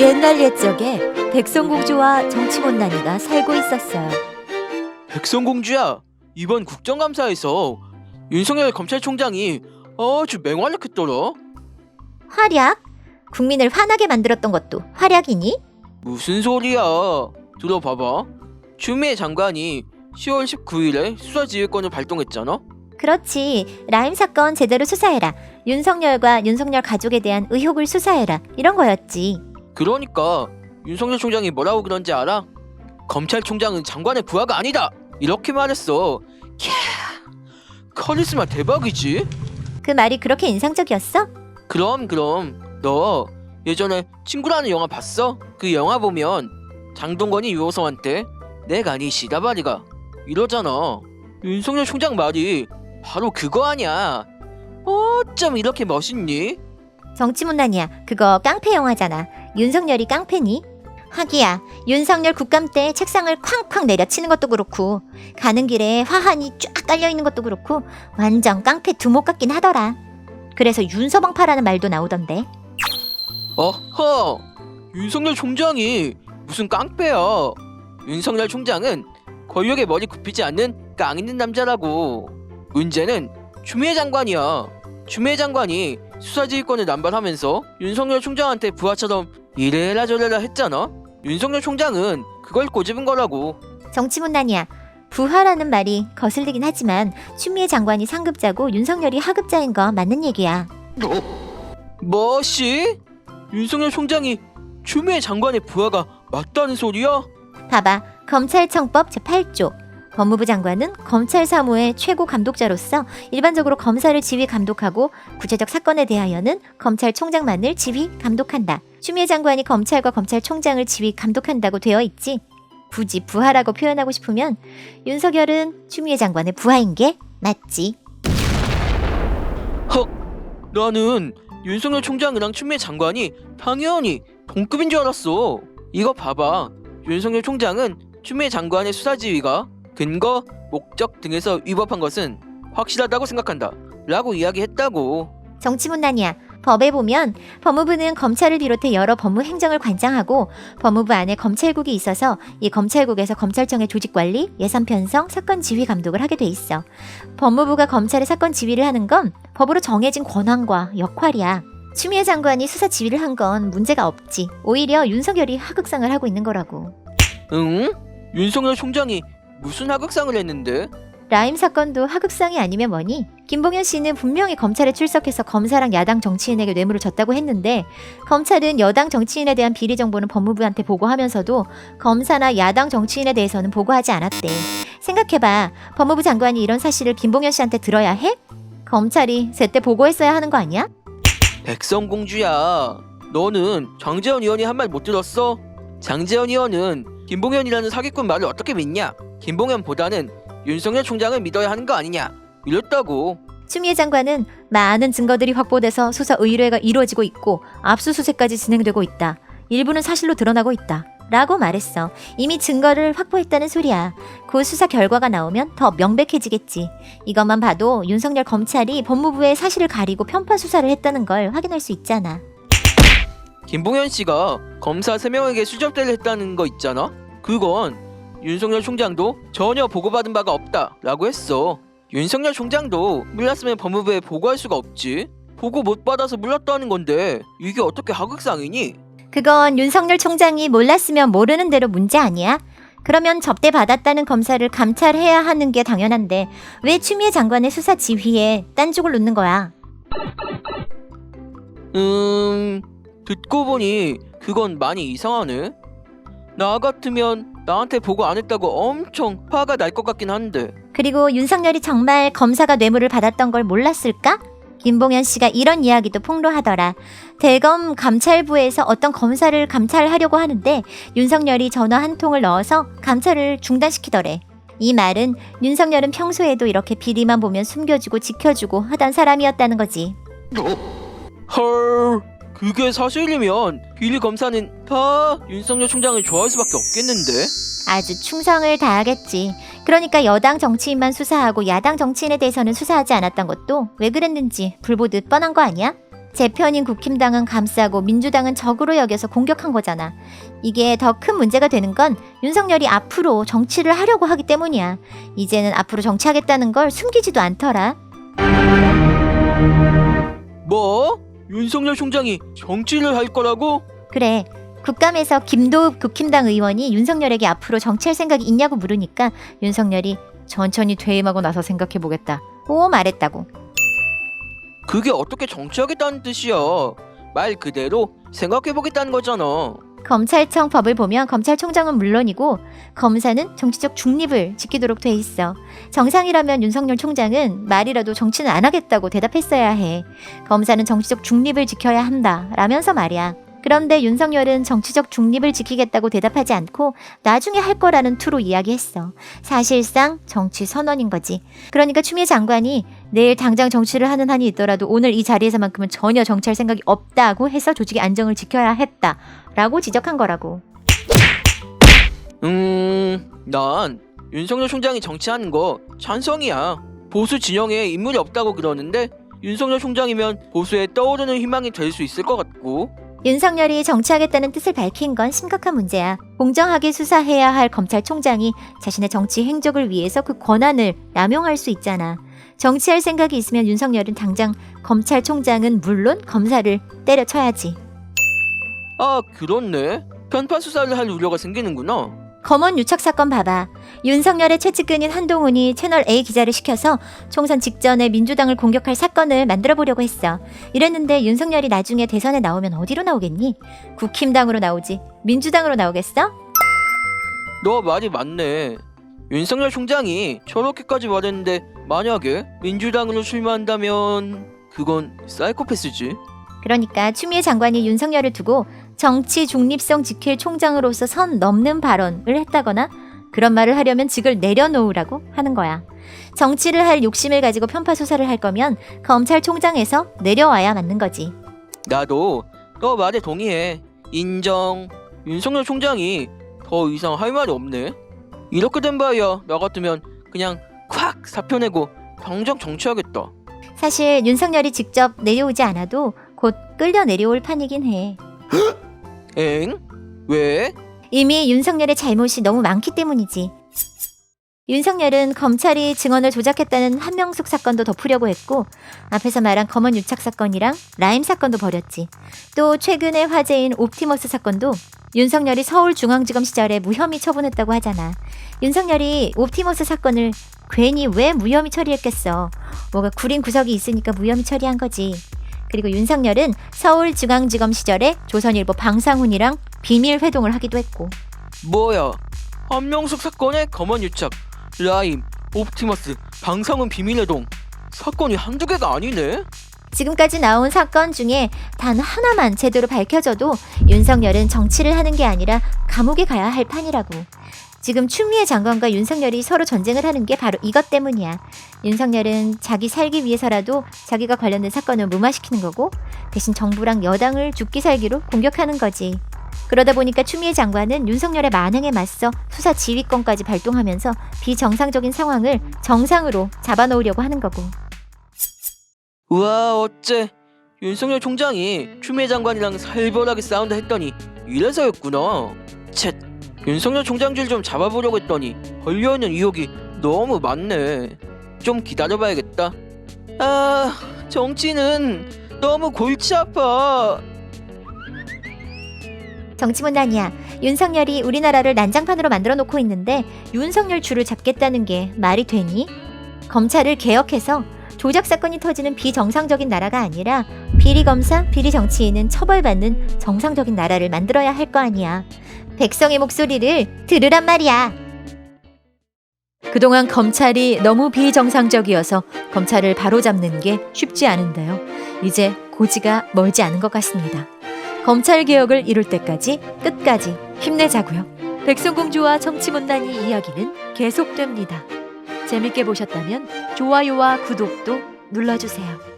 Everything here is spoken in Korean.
옛날 옛적에 백성공주와 정치못난이가 살고 있었어요. 백성공주야, 이번 국정감사에서 윤석열 검찰총장이 아주 맹활약했더라. 활약? 국민을 화나게 만들었던 것도 활약이니? 무슨 소리야? 들어봐봐. 추미애 장관이 10월 19일에 수사지휘권을 발동했잖아. 그렇지. 라임 사건 제대로 수사해라. 윤석열과 윤석열 가족에 대한 의혹을 수사해라. 이런 거였지. 그러니까 윤석열 총장이 뭐라고 그런지 알아? 검찰총장은 장관의 부하가 아니다! 이렇게 말했어. 캬, 카리스마 대박이지? 그 말이 그렇게 인상적이었어? 그럼 너 예전에 친구라는 영화 봤어? 그 영화 보면 장동건이 유호성한테 내가 네 시다바리가 이러잖아. 윤석열 총장 말이 바로 그거 아냐? 어쩜 이렇게 멋있니? 정치못난이야. 그거 깡패 영화잖아. 윤석열이 깡패니? 하기야, 윤석열 국감 때 책상을 쾅쾅 내려치는 것도 그렇고 가는 길에 화환이 쫙 깔려있는 것도 그렇고 완전 깡패 두목 같긴 하더라. 그래서 윤서방파라는 말도 나오던데. 어허! 윤석열 총장이 무슨 깡패야? 윤석열 총장은 권력에 머리 굽히지 않는 깡 있는 남자라고. 문제는 추미애 장관이야. 추미애 장관이 수사지휘권을 남발하면서 윤석열 총장한테 부하처럼 이래라 저래라 했잖아. 윤석열 총장은 그걸 꼬집은 거라고. 정치문난이야. 부하라는 말이 거슬리긴 하지만 추미애 장관이 상급자고 윤석열이 하급자인 거 맞는 얘기야. 뭐시? 윤석열 총장이 추미애 장관의 부하가 맞다는 소리야? 봐봐. 검찰청법 제8조. 법무부 장관은 검찰 사무의 최고 감독자로서 일반적으로 검사를 지휘 감독하고 구체적 사건에 대하여는 검찰총장만을 지휘 감독한다. 추미애 장관이 검찰과 검찰총장을 지휘 감독한다고 되어 있지. 굳이 부하라고 표현하고 싶으면 윤석열은 추미애 장관의 부하인 게 맞지. 헉! 나는 윤석열 총장이랑 추미애 장관이 당연히 동급인 줄 알았어. 이거 봐봐. 윤석열 총장은 추미애 장관의 수사지휘가 근거, 목적 등에서 위법한 것은 확실하다고 생각한다 라고 이야기했다고. 정치문난이야. 법에 보면 법무부는 검찰을 비롯해 여러 법무 행정을 관장하고 법무부 안에 검찰국이 있어서 이 검찰국에서 검찰청의 조직관리, 예산 편성, 사건 지휘 감독을 하게 돼 있어. 법무부가 검찰의 사건 지휘를 하는 건 법으로 정해진 권한과 역할이야. 추미애 장관이 수사 지휘를 한 건 문제가 없지. 오히려 윤석열이 하극상을 하고 있는 거라고. 응? 윤석열 총장이 무슨 하극상을 했는데? 라임 사건도 하극상이 아니면 뭐니? 김봉현 씨는 분명히 검찰에 출석해서 검사랑 야당 정치인에게 뇌물을 줬다고 했는데 검찰은 여당 정치인에 대한 비리 정보는 법무부한테 보고하면서도 검사나 야당 정치인에 대해서는 보고하지 않았대. 생각해봐. 법무부 장관이 이런 사실을 김봉현 씨한테 들어야 해? 검찰이 제때 보고했어야 하는 거 아니야? 백성공주야. 너는 장제원 의원이 한 말 못 들었어? 장제원 의원은 김봉현이라는 사기꾼 말을 어떻게 믿냐? 김봉현보다는 윤석열 총장을 믿어야 하는 거 아니냐? 이랬다고. 추미애 장관은 많은 증거들이 확보돼서 수사 의뢰가 이루어지고 있고 압수수색까지 진행되고 있다. 일부는 사실로 드러나고 있다. 라고 말했어. 이미 증거를 확보했다는 소리야. 그 수사 결과가 나오면 더 명백해지겠지. 이것만 봐도 윤석열 검찰이 법무부의 사실을 가리고 편파 수사를 했다는 걸 확인할 수 있잖아. 김봉현 씨가 검사 3명에게 수접대를 했다는 거 있잖아? 그건 윤석열 총장도 전혀 보고받은 바가 없다 라고 했어. 윤석열 총장도 몰랐으면 법무부에 보고할 수가 없지. 보고 못 받아서 몰랐다는 건데 이게 어떻게 하극상이니? 그건 윤석열 총장이 몰랐으면 모르는 대로 문제 아니야? 그러면 접대받았다는 검사를 감찰해야 하는 게 당연한데 왜 추미애 장관의 수사 지휘에 딴죽을 놓는 거야? 듣고 보니 그건 많이 이상하네. 나 같으면 나한테 보고 안 했다고 엄청 화가 날 것 같긴 한데. 그리고 윤석열이 정말 검사가 뇌물을 받았던 걸 몰랐을까? 김봉현 씨가 이런 이야기도 폭로하더라. 대검 감찰부에서 어떤 검사를 감찰하려고 하는데 윤석열이 전화 한 통을 넣어서 감찰을 중단시키더래. 이 말은 윤석열은 평소에도 이렇게 비리만 보면 숨겨주고 지켜주고 하던 사람이었다는 거지. 헐, 그게 사실이면 비리 검사는 다 윤석열 총장을 좋아할 수밖에 없겠는데? 아주 충성을 다하겠지. 그러니까 여당 정치인만 수사하고 야당 정치인에 대해서는 수사하지 않았던 것도 왜 그랬는지 불보듯 뻔한 거 아니야? 제 편인 국힘당은 감싸고 민주당은 적으로 여겨서 공격한 거잖아. 이게 더 큰 문제가 되는 건 윤석열이 앞으로 정치를 하려고 하기 때문이야. 이제는 앞으로 정치하겠다는 걸 숨기지도 않더라. 뭐? 윤석열 총장이 정치를 할 거라고? 그래. 국감에서 김도읍 국힘당 의원이 윤석열에게 앞으로 정치할 생각이 있냐고 물으니까 윤석열이 천천히 퇴임하고 나서 생각해보겠다. 고 말했다고. 그게 어떻게 정치하겠다는 뜻이야? 말 그대로 생각해보겠다는 거잖아. 검찰청 법을 보면 검찰총장은 물론이고 검사는 정치적 중립을 지키도록 돼 있어. 정상이라면 윤석열 총장은 말이라도 정치는 안 하겠다고 대답했어야 해. 검사는 정치적 중립을 지켜야 한다 라면서 말이야. 그런데 윤석열은 정치적 중립을 지키겠다고 대답하지 않고 나중에 할 거라는 투로 이야기했어. 사실상 정치 선언인 거지. 그러니까 추미애 장관이 내일 당장 정치를 하는 한이 있더라도 오늘 이 자리에서만큼은 전혀 정치할 생각이 없다고 해서 조직의 안정을 지켜야 했다라고 지적한 거라고. 난 윤석열 총장이 정치하는 거 찬성이야. 보수 진영에 인물이 없다고 그러는데 윤석열 총장이면 보수에 떠오르는 희망이 될 수 있을 것 같고. 윤석열이 정치하겠다는 뜻을 밝힌 건 심각한 문제야. 공정하게 수사해야 할 검찰총장이 자신의 정치 행적을 위해서 그 권한을 남용할 수 있잖아. 정치할 생각이 있으면 윤석열은 당장 검찰총장은 물론 검사를 때려쳐야지. 아, 그렇네. 편파 수사를 할 우려가 생기는구나. 검언 유착 사건 봐봐. 윤석열의 최측근인 한동훈이 채널 A 기자를 시켜서 총선 직전에 민주당을 공격할 사건을 만들어 보려고 했어. 이랬는데 윤석열이 나중에 대선에 나오면 어디로 나오겠니? 국힘당으로 나오지. 민주당으로 나오겠어? 너 말이 맞네. 윤석열 총장이 저렇게까지 말했는데 만약에 민주당으로 출마한다면 그건 사이코패스지. 그러니까 추미애 장관이 윤석열을 두고 정치 중립성 지킬 총장으로서 선 넘는 발언을 했다거나 그런 말을 하려면 직을 내려놓으라고 하는 거야. 정치를 할 욕심을 가지고 편파 수사를 할 거면 검찰총장에서 내려와야 맞는 거지. 나도 너 말에 동의해. 인정. 윤석열 총장이 더 이상 할 말이 없네. 이렇게 된 바에야 나 같으면 그냥 콱 사표 내고 당장 정치하겠다. 사실 윤석열이 직접 내려오지 않아도 곧 끌려 내려올 판이긴 해. 엥? 왜? 이미 윤석열의 잘못이 너무 많기 때문이지. 윤석열은 검찰이 증언을 조작했다는 한명숙 사건도 덮으려고 했고 앞에서 말한 검언 유착 사건이랑 라임 사건도 벌였지. 또 최근에 화제인 옵티머스 사건도 윤석열이 서울중앙지검 시절에 무혐의 처분했다고 하잖아. 윤석열이 옵티머스 사건을 괜히 왜 무혐의 처리했겠어. 뭐가 구린 구석이 있으니까 무혐의 처리한 거지. 그리고 윤석열은 서울중앙지검 시절에 조선일보 방상훈이랑 비밀 회동을 하기도 했고. 뭐야? 한명숙 사건의 검언 유착, 라임, 옵티머스, 방상훈 비밀회동. 사건이 한두 개가 아니네? 지금까지 나온 사건 중에 단 하나만 제대로 밝혀져도 윤석열은 정치를 하는 게 아니라 감옥에 가야 할 판이라고. 지금 추미애 장관과 윤석열이 서로 전쟁을 하는 게 바로 이것 때문이야. 윤석열은 자기 살기 위해서라도 자기가 관련된 사건을 무마시키는 거고 대신 정부랑 여당을 죽기 살기로 공격하는 거지. 그러다 보니까 추미애 장관은 윤석열의 만행에 맞서 수사 지휘권까지 발동하면서 비정상적인 상황을 정상으로 잡아놓으려고 하는 거고. 우와, 어째 윤석열 총장이 추미애 장관이랑 살벌하게 싸운다 했더니 이래서였구나. 쳇, 윤석열 총장질 좀 잡아보려고 했더니 걸려있는 의혹이 너무 많네. 좀 기다려봐야겠다. 아, 정치는 너무 골치 아파. 정치문단이야. 윤석열이 우리나라를 난장판으로 만들어 놓고 있는데 윤석열 줄을 잡겠다는 게 말이 되니? 검찰을 개혁해서 조작 사건이 터지는 비정상적인 나라가 아니라 비리검사, 비리정치인은 처벌받는 정상적인 나라를 만들어야 할 거 아니야. 백성의 목소리를 들으란 말이야. 그동안 검찰이 너무 비정상적이어서 검찰을 바로잡는 게 쉽지 않은데요. 이제 고지가 멀지 않은 것 같습니다. 검찰 개혁을 이룰 때까지 끝까지 힘내자고요. 백성공주와 정치문단이 이야기는 계속됩니다. 재밌게 보셨다면 좋아요와 구독도 눌러주세요.